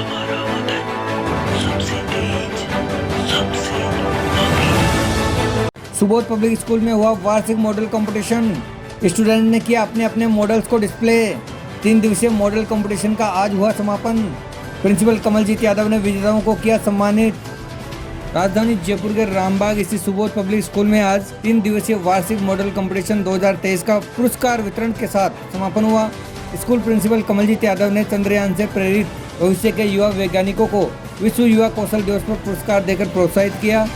हमारा वतन सबसे तेज सबसे आगे। सुबोध पब्लिक स्कूल में हुआ वार्षिक मॉडल कंपटीशन। स्टूडेंट ने किया अपने अपने मॉडल्स को डिस्प्ले। 3 दिवसीय मॉडल कंपटीशन का आज हुआ समापन। प्रिंसिपल कमलजीत यादव ने विजेताओं को किया सम्मानित। राजधानी जयपुर के रामबाग स्थित सुबोध पब्लिक स्कूल में आज 3 दिवसीय वार्षिक मॉडल कंपटीशन 2023 का पुरस्कार वितरण के साथ समापन हुआ। स्कूल प्रिंसिपल कमलजीत यादव ने चंद्रयान से प्रेरित भविष्य के युवा वैज्ञानिकों को विश्व युवा कौशल दिवस पर पुरस्कार देकर प्रोत्साहित किया।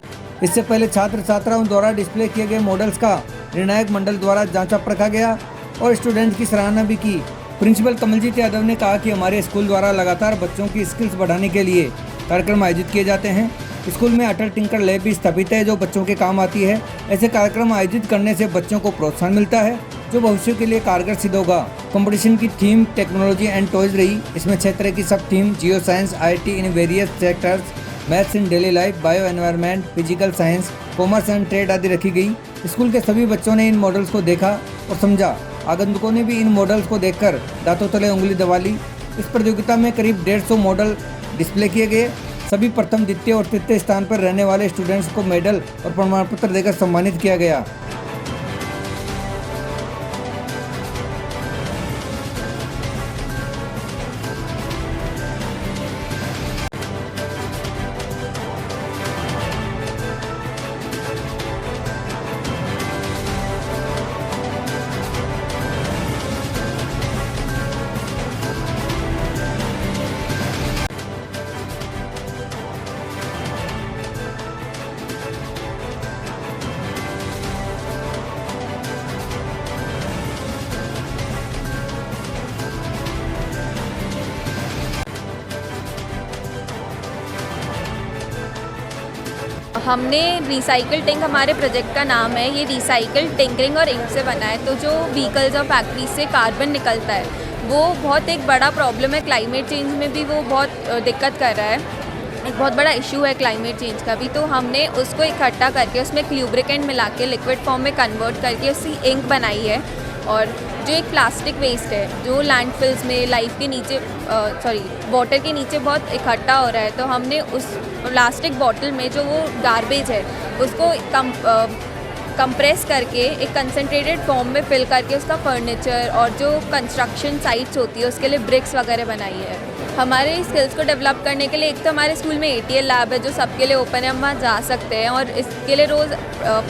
इससे पहले छात्र छात्राओं द्वारा डिस्प्ले किए गए मॉडल्स का निर्णायक मंडल द्वारा जांचा परखा गया और स्टूडेंट की सराहना भी की। प्रिंसिपल कमलजीत यादव ने कहा कि हमारे स्कूल द्वारा लगातार बच्चों की स्किल्स बढ़ाने के लिए कार्यक्रम आयोजित किए जाते हैं। स्कूल में अटल टिंकर लैब भी स्थापित है जो बच्चों के काम आती है। ऐसे कार्यक्रम आयोजित करने से बच्चों को प्रोत्साहन मिलता है जो भविष्य के लिए कारगर सिद्ध होगा। कंपटीशन की थीम टेक्नोलॉजी एंड टॉयज रही। इसमें 6 तरह की सब theme geo science, IT in various sectors, maths in daily life, bio environment, physical science, commerce and trade आदि रखी गई। स्कूल के सभी बच्चों ने इन मॉडल्स को देखा और समझा। आगंतुकों ने भी इन मॉडल्स को देखकर दांतों तले उंगली दबा ली। इस प्रतियोगिता में करीब 150 मॉडल डिस्प्ले किए गए। सभी प्रथम, द्वितीय और तृतीय स्थान पर रहने वाले स्टूडेंट्स को मेडल और प्रमाण पत्र देकर सम्मानित किया गया। हमने रिसाइकल टैंक, हमारे प्रोजेक्ट का नाम है, ये रिसाइकल टिंकरिंग और इंक से बना है। तो जो व्हीकल्स और फैक्ट्री से कार्बन निकलता है वो बहुत एक बड़ा प्रॉब्लम है। क्लाइमेट चेंज में भी वो बहुत दिक्कत कर रहा है। एक बहुत बड़ा इशू है क्लाइमेट चेंज का भी। तो हमने उसको इकट्ठा करके उसमें एक ल्यूब्रिकेंट मिला के लिक्विड फॉर्म में कन्वर्ट करके उसकी इंक बनाई है। और जो एक प्लास्टिक वेस्ट है जो लैंडफिल्स में लाइफ के नीचे वाटर के नीचे बहुत इकट्ठा हो रहा है, तो हमने उस प्लास्टिक बॉटल में जो वो गार्बेज है उसको कंप्रेस करके एक कंसनट्रेटेड फॉर्म में फिल करके उसका फर्नीचर और जो कंस्ट्रक्शन साइट्स होती है उसके लिए ब्रिक्स वगैरह बनाई है। हमारे स्किल्स को डेवलप करने के लिए एक तो हमारे स्कूल में ATL लैब है जो सबके लिए ओपन है, हम वहाँ जा सकते हैं और इसके लिए रोज़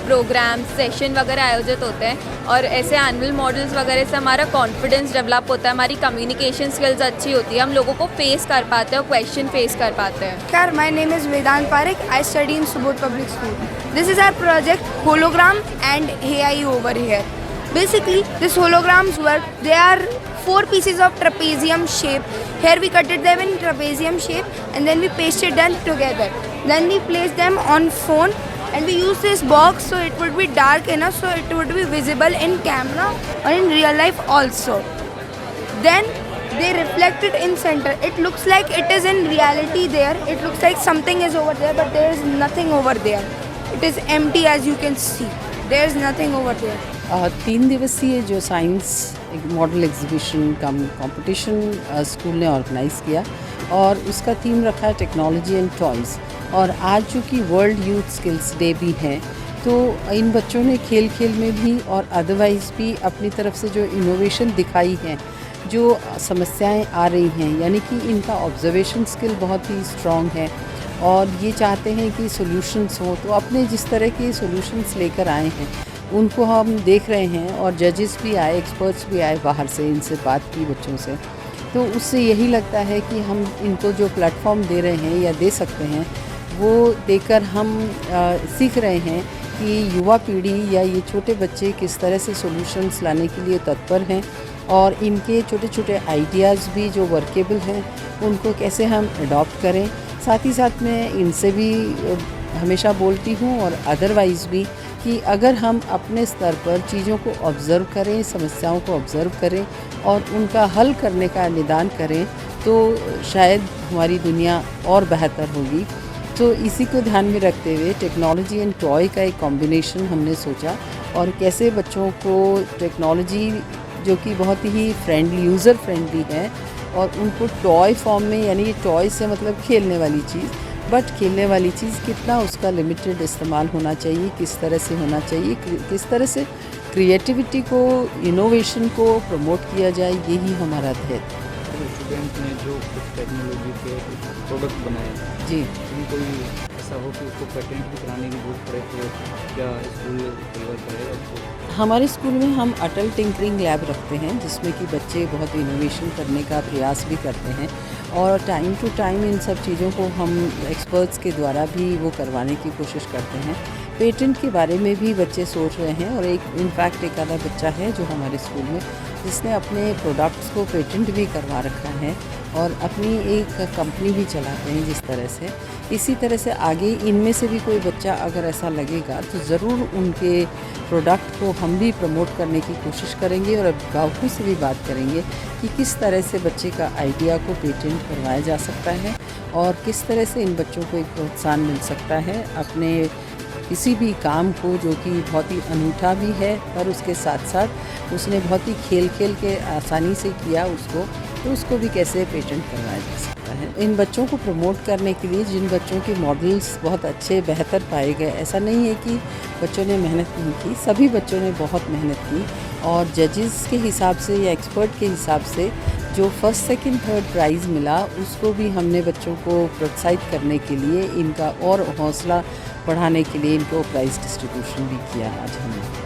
प्रोग्राम सेशन वगैरह आयोजित होते हैं। और ऐसे एनुअल मॉडल्स वगैरह से हमारा कॉन्फिडेंस डेवलप होता है, हमारी कम्युनिकेशन स्किल्स अच्छी होती है, हम लोगों को फेस कर पाते हैं और क्वेश्चन फेस कर पाते हैं। Namaskar, my name is Vedant Parekh. I study in Subodh Public School. This is our project hologram and AI over here. Basically, this holograms work. They are 4 pieces of trapezium shape. Here we cut them in trapezium shape and then we pasted them together. Then we place them on phone and we use this box so it would be dark enough so it would be visible in camera or in real life also. Then they reflect it in center. It looks like it is in reality there. It looks like something is over there, but there is nothing over there. It is empty as you can see. There is nothing over there. 3 दिवसीय जो science एक model exhibition कम competition school ने organise किया और उसका theme रखा है technology and toys. और आज जो कि वर्ल्ड यूथ स्किल्स डे भी है, तो इन बच्चों ने खेल खेल में भी और अदरवाइज़ भी अपनी तरफ से जो इनोवेशन दिखाई है, जो समस्याएं आ रही हैं, यानी कि इनका ऑब्जर्वेशन स्किल बहुत ही स्ट्रॉन्ग है और ये चाहते हैं कि सॉल्यूशंस हो। तो अपने जिस तरह के सॉल्यूशंस लेकर आए हैं उनको हम देख रहे हैं और जजेस भी आए, एक्सपर्ट्स भी आए बाहर से, इनसे बात की बच्चों से। तो उससे यही लगता है कि हम इनको जो प्लेटफॉर्म दे रहे हैं या दे सकते हैं वो देकर हम सीख रहे हैं कि युवा पीढ़ी या ये छोटे बच्चे किस तरह से सॉल्यूशंस लाने के लिए तत्पर हैं और इनके छोटे छोटे आइडियाज़ भी जो वर्केबल हैं उनको कैसे हम अडॉप्ट करें। साथ ही साथ मैं इनसे भी हमेशा बोलती हूँ और अदरवाइज़ भी कि अगर हम अपने स्तर पर चीज़ों को ऑब्ज़र्व करें, समस्याओं को ऑब्ज़र्व करें और उनका हल करने का निदान करें तो शायद हमारी दुनिया और बेहतर होगी। तो इसी को ध्यान में रखते हुए टेक्नोलॉजी एंड टॉय का एक कॉम्बिनेशन हमने सोचा और कैसे बच्चों को टेक्नोलॉजी जो कि बहुत ही फ्रेंडली, यूज़र फ्रेंडली है, और उनको टॉय फॉर्म में, यानी ये टॉय से मतलब खेलने वाली चीज़, बट खेलने वाली चीज़ कितना उसका लिमिटेड इस्तेमाल होना चाहिए, किस तरह से होना चाहिए, किस तरह से क्रिएटिविटी को, इनोवेशन को प्रमोट किया जाए, यही हमारा ध्येय है। स्टूडेंट ने जो कुछ टेक्नोलॉजी के कुछ प्रोडक्ट बनाए जी, उनको ऐसा हो कि उसको पेटेंट भी कराने की जरूरत पड़े तो क्या स्कूल फेवर करेगा उसको? हमारे स्कूल में हम अटल टिंकरिंग लैब रखते हैं, जिसमें कि बच्चे बहुत इनोवेशन करने का प्रयास भी करते हैं, और टाइम टू टाइम इन सब चीज़ों को हम एक्सपर्ट्स के द्वारा भी वो करवाने की कोशिश करते हैं। पेटेंट के बारे में भी बच्चे सोच रहे हैं, और इनफैक्ट एक आधा बच्चा है जो हमारे स्कूल में जिसने अपने प्रोडक्ट्स को पेटेंट भी करवा रखा है और अपनी एक कंपनी भी चलाते हैं जिस तरह से। इसी तरह से आगे इनमें से भी कोई बच्चा अगर ऐसा लगेगा तो ज़रूर उनके प्रोडक्ट को हम भी प्रमोट करने की कोशिश करेंगे, और अभिभावकों से भी बात करेंगे कि किस तरह से बच्चे का आइडिया को पेटेंट करवाया जा सकता है, और किस तरह से इन बच्चों को एक प्रोत्साहन मिल सकता है अपने किसी भी काम को जो कि बहुत ही अनूठा भी है, पर उसके साथ साथ उसने बहुत ही खेल खेल के आसानी से किया उसको, तो उसको भी कैसे पेटेंट करवाया जा सकता है। इन बच्चों को प्रमोट करने के लिए जिन बच्चों के मॉडल्स बहुत अच्छे बेहतर पाए गए, ऐसा नहीं है कि बच्चों ने मेहनत नहीं की, सभी बच्चों ने बहुत मेहनत की, और जजेस के हिसाब से या एक्सपर्ट के हिसाब से जो फर्स्ट सेकंड थर्ड प्राइज़ मिला उसको भी हमने बच्चों को प्रोत्साहित करने के लिए, इनका और हौसला बढ़ाने के लिए इनको प्राइज़ डिस्ट्रीब्यूशन भी किया आज हमने।